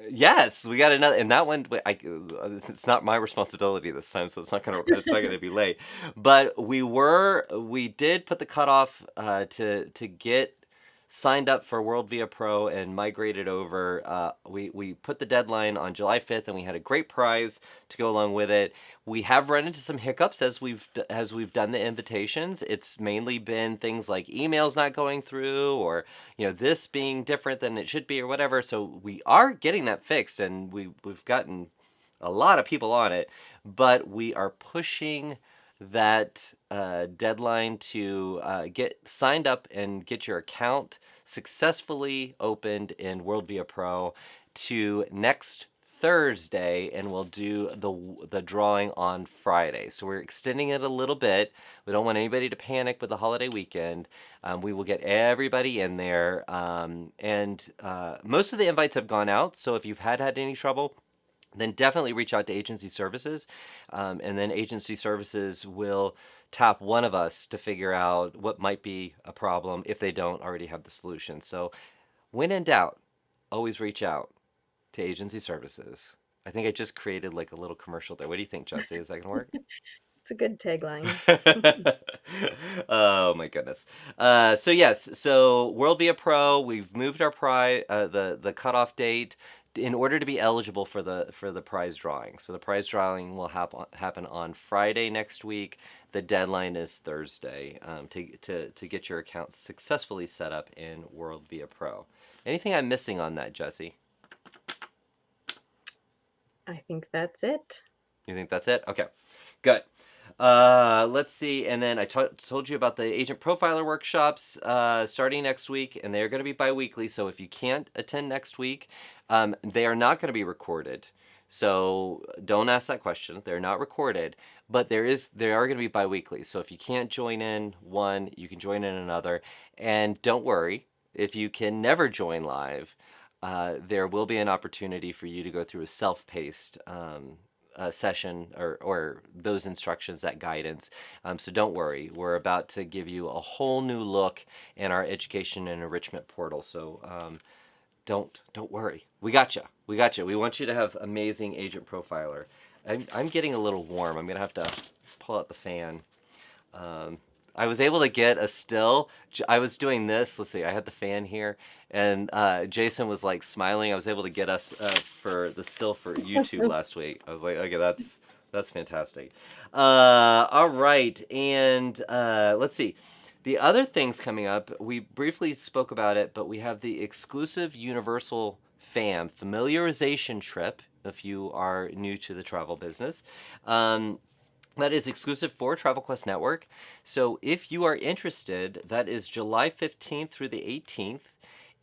yes, we got another, and that one, it's not my responsibility this time, so it's not gonna be late. But we did put the cutoff to get signed up for WorldVia Pro and migrated over. We put the deadline on July 5th, and we had a great prize to go along with it. We have run into some hiccups as we've done the invitations. It's mainly been things like emails not going through, or this being different than it should be, or whatever. So we are getting that fixed, and we've gotten a lot of people on it, but we are pushing that deadline to get signed up and get your account successfully opened in WorldVia Pro to next Thursday, and we'll do the drawing on Friday. So we're extending it a little bit. We don't want anybody to panic with the holiday weekend. We will get everybody in there, and most of the invites have gone out. So if you've had any trouble, then definitely reach out to agency services, and then agency services will tap one of us to figure out what might be a problem if they don't already have the solution. So when in doubt, always reach out to agency services. I think I just created like a little commercial there. What do you think, Jesse? Is that gonna work? It's a good tagline. Oh my goodness. So yes, so WorldVia Pro, we've moved our the cutoff date in order to be eligible for the prize drawing. So the prize drawing will happen on Friday next week. The deadline is Thursday, to get your account successfully set up in WorldVia Pro. Anything I'm missing on that, Jesse? I think that's it. You think that's it? Okay, good. Let's see. And then I told you about the agent profiler workshops starting next week, and they're going to be bi-weekly. So if you can't attend next week, they are not going to be recorded. So don't ask that question. They're not recorded, but they are going to be bi-weekly. So if you can't join in one, you can join in another. And don't worry, if you can never join live, there will be an opportunity for you to go through a self-paced session, or those instructions, that guidance. So don't worry, we're about to give you a whole new look in our education and enrichment portal. So don't worry, we got you. We got you. We want you to have amazing agent profiler. I'm getting a little warm. I'm gonna have to pull out the fan. I was able to get a still. I was doing this. Let's see. I had the fan here, and Jason was like smiling. I was able to get us for the still for YouTube last week. I was like, okay, that's fantastic. All right, and let's see. The other things coming up, we briefly spoke about it, but we have the exclusive Universal familiarization trip. If you are new to the travel business. That is exclusive for Travel Quest Network. So if you are interested, that is July 15th through the 18th.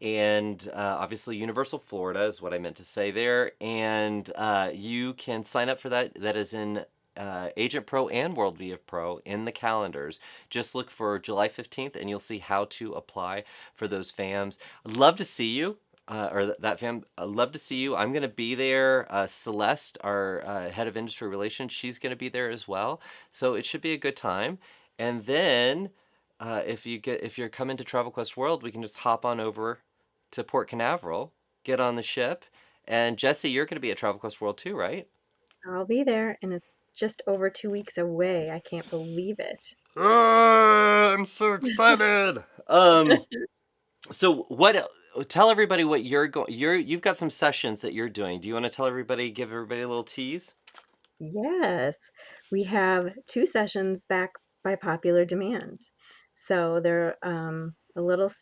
And obviously Universal Florida is what I meant to say there. And you can sign up for that. That is in Agent Pro and WorldVia Pro in the calendars. Just look for July 15th and you'll see how to apply for those FAMs. I'd love to see you. that fam. I'd love to see you. I'm going to be there. Celeste, our head of industry relations, she's going to be there as well. So it should be a good time. And then if you're coming to Travel Quest World, we can just hop on over to Port Canaveral, get on the ship. And Jesse, you're going to be at Travel Quest World too, right? I'll be there, and it's just over 2 weeks away. I can't believe it. I'm so excited. So what? Tell everybody what you've got some sessions that you're doing. Do you want to tell everybody? Give everybody a little tease. Yes, we have two sessions back by popular demand. So they're a little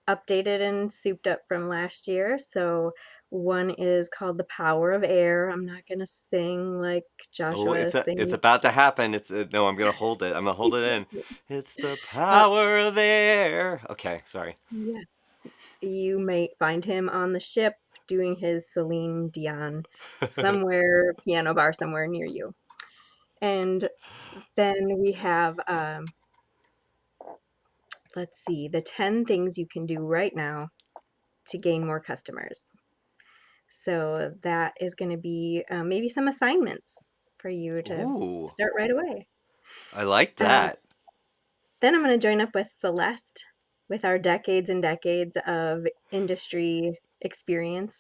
updated and souped up from last year. So one is called The Power of Air. I'm not going to sing like Oh, Joshua is it's singing. about to happen. No, I'm gonna hold it. I'm gonna hold it in. It's the Uh, power of air. Okay, sorry. yeah, you might find him on the ship doing his Celine Dion somewhere, piano bar somewhere near you. And then we have let's see, the 10 things you can do right now to gain more customers. So that is going to be maybe some assignments for you to Ooh, start right away. I like Um, that. then I'm going to join up with Celeste with our decades and decades of industry experience,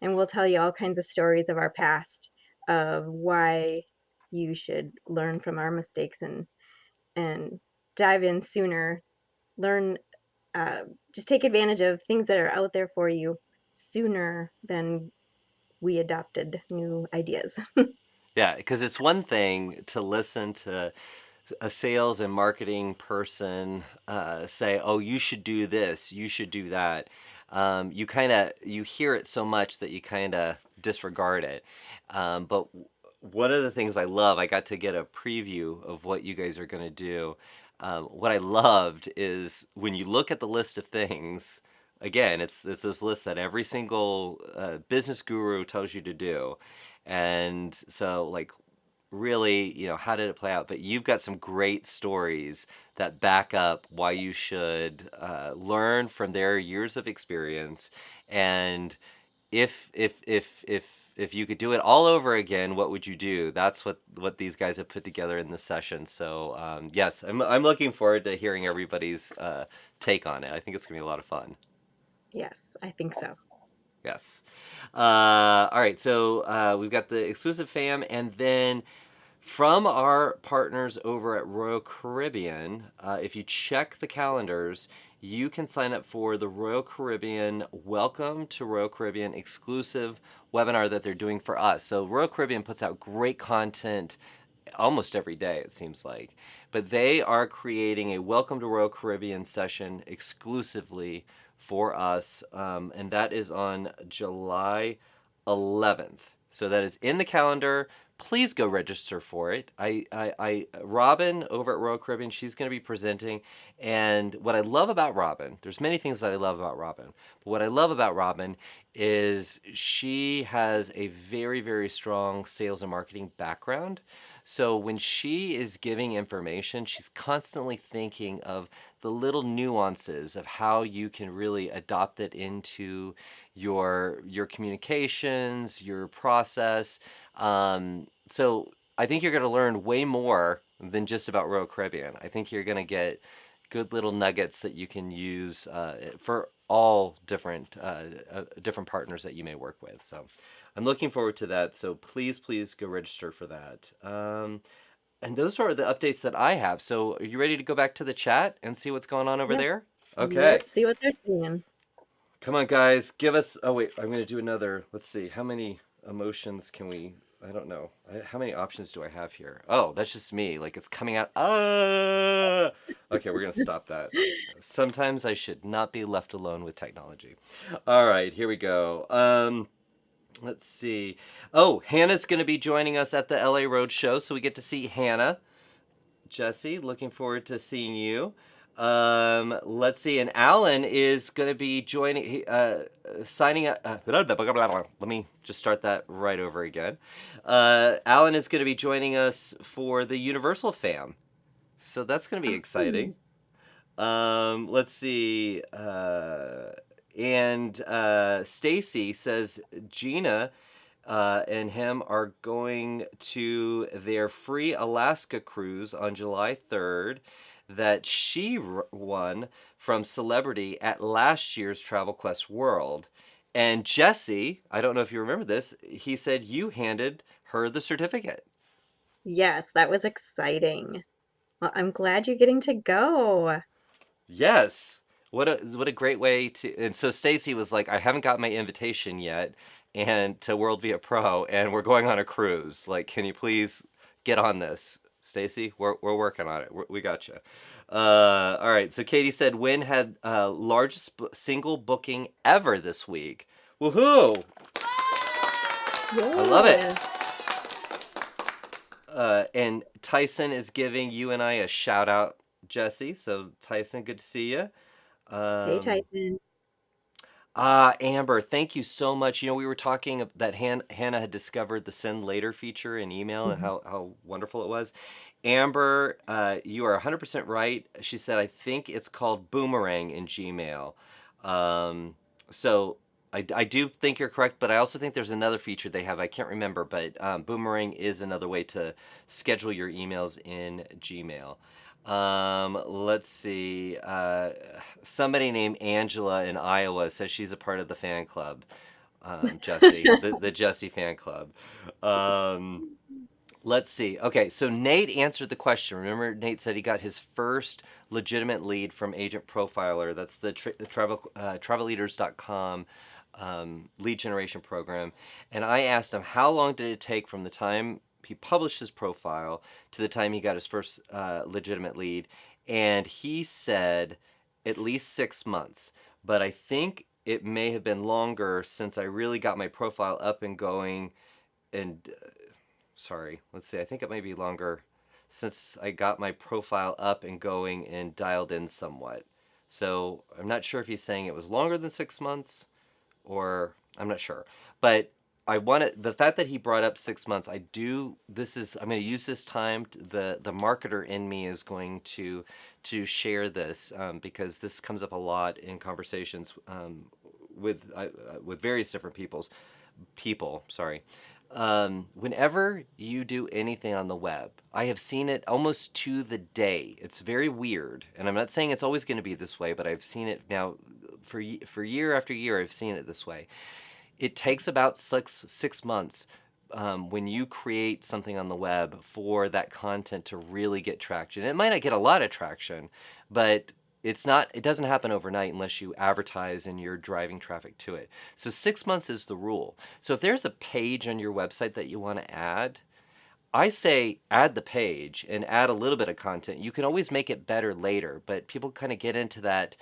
and we'll tell you all kinds of stories of our past of why you should learn from our mistakes and dive in sooner, learn uh, just take advantage of things that are out there for you sooner than we adopted new ideas. Yeah, because it's one thing to listen to a sales and marketing person say, "Oh, you should do this, you should do that." You hear it so much that you kind of disregard it. But one of the things I love, I got to get a preview of what you guys are going to do. What I loved is when you look at the list of things. Again, it's this list that every single business guru tells you to do, and so like really, how did it play out? But you've got some great stories that back up why you should learn from their years of experience. And if you could do it all over again, what would you do? That's what these guys have put together in this session. So yes, I'm looking forward to hearing everybody's take on it. I think it's gonna be a lot of fun. Yes, I think so. Yes. All right. So we've got the exclusive fam, and then from our partners over at Royal Caribbean, if you check the calendars, you can sign up for the Royal Caribbean Welcome to Royal Caribbean exclusive webinar that they're doing for us. So Royal Caribbean puts out great content almost every day, it seems like. But they are creating a Welcome to Royal Caribbean session exclusively for us, and that is on July 11th. So that is in the calendar. Please go register for it. Robin over at Royal Caribbean, she's going to be presenting. And what I love about Robin, there's many things that I love about Robin, but what I love about Robin is she has a very, very strong sales and marketing background. So when she is giving information, she's constantly thinking of the little nuances of how you can really adopt it into your communications, your process. So I think you're going to learn way more than just about Royal Caribbean. I think you're going to get good little nuggets that you can use for all different partners that you may work with. So I'm looking forward to that. So please go register for that. And those are the updates that I have. So are you ready to go back to the chat and see what's going on over Yeah, there? Okay. let's see what they're saying. Come on, guys. Give us. Oh, wait. I'm going to do another. Let's see. How many emotions can we. I don't know. How many options do I have here? Oh, that's just me. Like it's coming out. Ah! Okay, we're going to stop that. Sometimes I should not be left alone with technology. All right, here we go. Let's see. Oh, Hannah's going to be joining us at the LA Road Show, so we get to see Hannah. Jesse, looking forward to seeing you. Let's see, and Alan is going to be signing up. Let me just start that right over again. Alan is going to be joining us for the Universal Fam, so that's going to be exciting. Oh, Let's see. And Stacy says Gina and him are going to their free Alaska cruise on July 3rd that she won from Celebrity at last year's Travel Quest World. And Jesse, I don't know if you remember this, he said you handed her the certificate. Yes, that was exciting. Well, I'm glad you're getting to go. Yes. What a great way to. And so Stacy was like, I haven't got my invitation yet and to WorldVia Pro and we're going on a cruise. Like, can you please get on this? Stacy, we're working on it. We got you. All right. So Katie said Win had largest single booking ever this week. Woohoo! I love it. Yay. And Tyson is giving you and I a shout out, Jesse. So Tyson, good to see you. Hey, Um, Tyson. Amber, thank you so much. We were talking that Hannah had discovered the send later feature in email and Mhm. how wonderful it was. Amber, you are 100% right. She said, I think it's called Boomerang in Gmail. Um, so I do think you're correct, but I also think there's another feature they have. I can't remember, but Boomerang is another way to schedule your emails in Gmail. Let's see. Somebody named Angela in Iowa says she's a part of the fan club. Jesse, the Jesse fan club. Um, let's see. Okay, so Nate answered the question. Remember, Nate said he got his first legitimate lead from Agent Profiler. That's the travelleaders.com lead generation program. And I asked him, how long did it take from the time he published his profile to the time he got his first legitimate lead? And he said at least 6 months. But I think it may have been longer since I really got my profile up and going. And sorry, let's see, I think it may be longer since I got my profile up and going and dialed in somewhat. So I'm not sure if he's saying it was longer than 6 months or I'm not sure. But I want to, the fact that he brought up 6 months, I do, this is, I'm going to use this time, the marketer in me is going to share this because this comes up a lot in conversations with various different people, sorry. Whenever you do anything on the web, I have seen it almost to the day. It's very weird, and I'm not saying it's always going to be this way, but I've seen it now for year after year. I've seen it this way. It takes about six months when you create something on the web for that content to really get traction. It might not get a lot of traction, but it doesn't happen overnight unless you advertise and you're driving traffic to it. So 6 months is the rule. So if there's a page on your website that you want to add, I say add the page and add a little bit of content. You can always make it better later, but people kind of get into that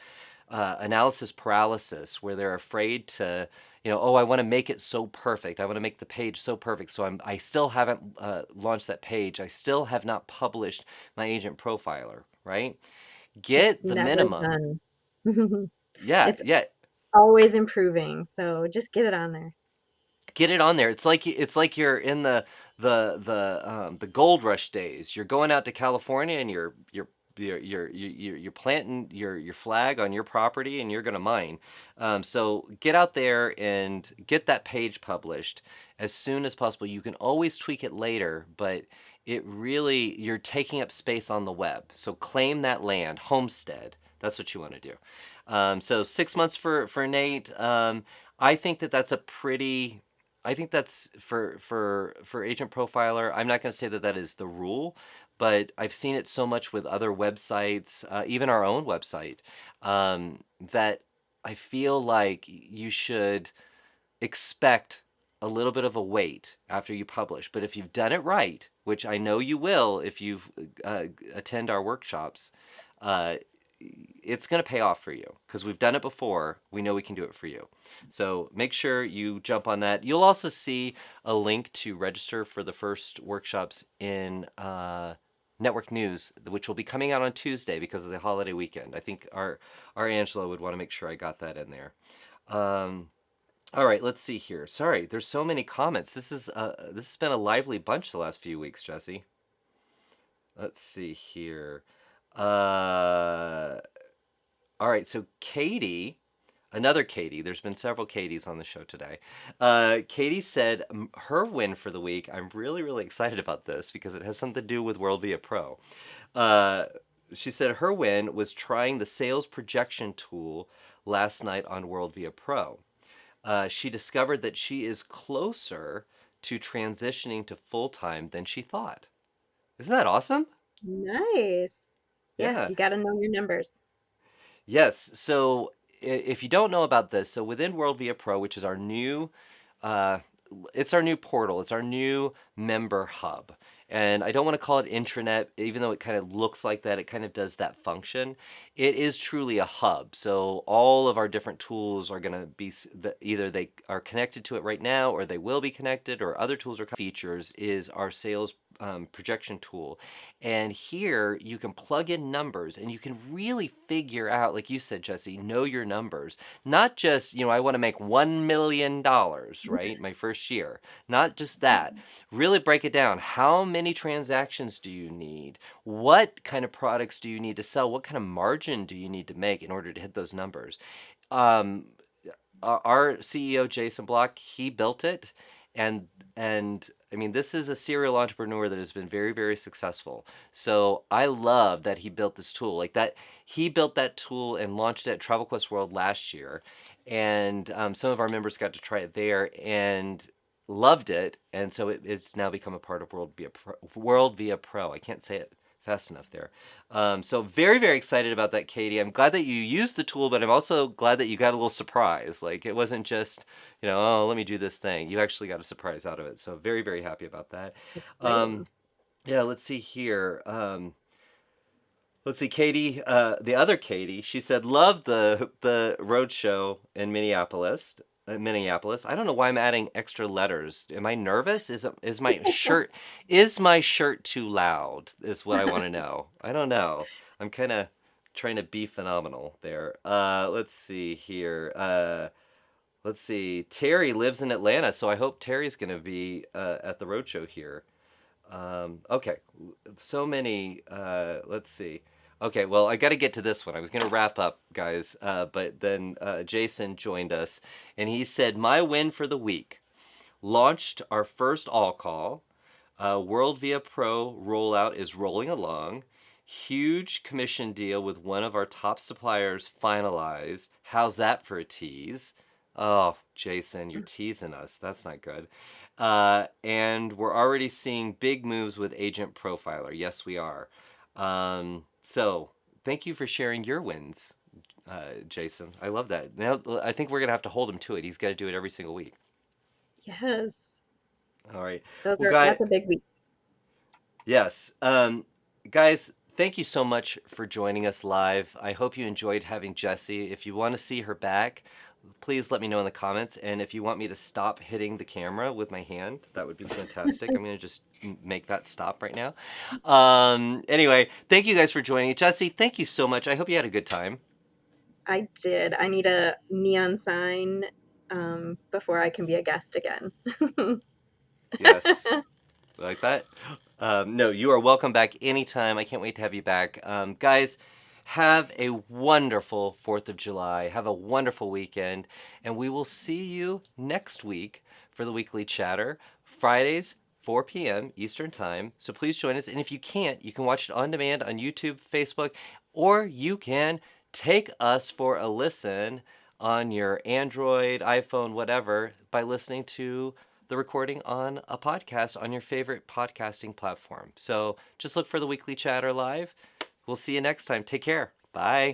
analysis paralysis where they're afraid to, oh, I want to make it so perfect. I want to make the page so perfect. So I still haven't launched that page. I still have not published my agent profiler, right? It's Get the never minimum. done. Yeah, It's yeah. always improving, so just get it on there. Get it on there. It's like you're in the gold rush days. You're going out to California and you're planting your flag on your property and you're gonna mine. So get out there and get that page published as soon as possible. You can always tweak it later, but it really you're taking up space on the web. So claim that land, homestead. That's what you want to do. So 6 months for Nate. I think that's a pretty I think that's for agent profiler. I'm not going to say that is the rule, but I've seen it so much with other websites, even our own website, that I feel like you should expect a little bit of a wait after you publish. But if you've done it right, which I know you will if you've attend our workshops, uh, it's going to pay off for you because we've done it before. We know we can do it for you. So make sure you jump on that. You'll also see a link to register for the first workshops in Network News, which will be coming out on Tuesday because of the holiday weekend. I think our Angela would want to make sure I got that in there. Um, all right, let's see here. Sorry, there's so many comments. This has been a lively bunch the last few weeks, Jesse. Let's see here. Uh, all right, so Katie, another Katie. There's been several Katies on the show today. Katie said her win for the week. I'm really, really excited about this because it has something to do with WorldVia Pro. Uh, she said her win was trying the sales projection tool last night on WorldVia Pro. She discovered that she is closer to transitioning to full time than she thought. Isn't that awesome? Nice. Yes, Yeah. you got to know your numbers. Yes. So if you don't know about this, so within WorldVia Pro, which is our new, uh, it's our new portal, it's our new member hub. And I don't want to call it intranet, even though it kind of looks like that, it kind of does that function. It is truly a hub. So all of our different tools are going to be either they are connected to it right now, or they will be connected, or other tools or features is our sales projection tool. And here you can plug in numbers and you can really figure out, like you said, Jesse, know your numbers. Not just, I want to make $1 million, right? My first year. Not just that. Really break it down. How many transactions do you need? What kind of products do you need to sell? What kind of margin do you need to make in order to hit those numbers? Um, our CEO Jason Block, he built it, and I mean, this is a serial entrepreneur that has been very, very successful. So I love that he built this tool. Like that, he built that tool and launched it at Travel Quest World last year, and some of our members got to try it there and loved it, and so it's now become a part of World Via Pro. I can't say it fast enough there. So very, very excited about that, Katie. I'm glad that you used the tool, but I'm also glad that you got a little surprise. Like it wasn't just, oh, let me do this thing. You actually got a surprise out of it. So very, very happy about that. Um, Exciting. yeah, let's see here. Let's see, Katie, the other Katie, she said, loved the road show in Minneapolis. Minneapolis. I don't know why I'm adding extra letters. Am I nervous? Is my shirt too loud? Is what I want to know. I don't know. I'm kind of trying to be phenomenal there. Let's see here. Let's see. Terry lives in Atlanta, so I hope Terry's going to be at the roadshow here. Okay, so many. Let's see. Okay, well, I got to get to this one. I was going to wrap up, guys, but then Jason joined us, and he said, "My win for the week: launched our first all call. WorldVia Pro rollout is rolling along. Huge commission deal with one of our top suppliers finalized. How's that for a tease?" Oh, Jason, you're teasing us. That's not good. And we're already seeing big moves with Agent Profiler. Yes, we are. So thank you for sharing your wins, Jason. I love that. Now I think we're gonna have to hold him to it. He's got to do it every single week. Yes. All right. Those Well, are guys, that's a big week. yes. Guys, thank you so much for joining us live. I hope you enjoyed having Jessie. If you want to see her back, please let me know in the comments. And if you want me to stop hitting the camera with my hand, that would be fantastic. I'm going to just make that stop right now. Anyway, thank you guys for joining. Jessie, thank you so much. I hope you had a good time. I did. I need a neon sign before I can be a guest again. Yes. Like that? No, you are welcome back anytime. I can't wait to have you back. Guys, have a wonderful 4th of July. Have a wonderful weekend. And we will see you next week for the weekly chatter, Fridays, 4 p.m. Eastern Time. So please join us. And if you can't, you can watch it on demand on YouTube, Facebook, or you can take us for a listen on your Android, iPhone, whatever, by listening to the recording on a podcast on your favorite podcasting platform. So just look for the weekly chatter live. We'll see you next time. Take care. Bye.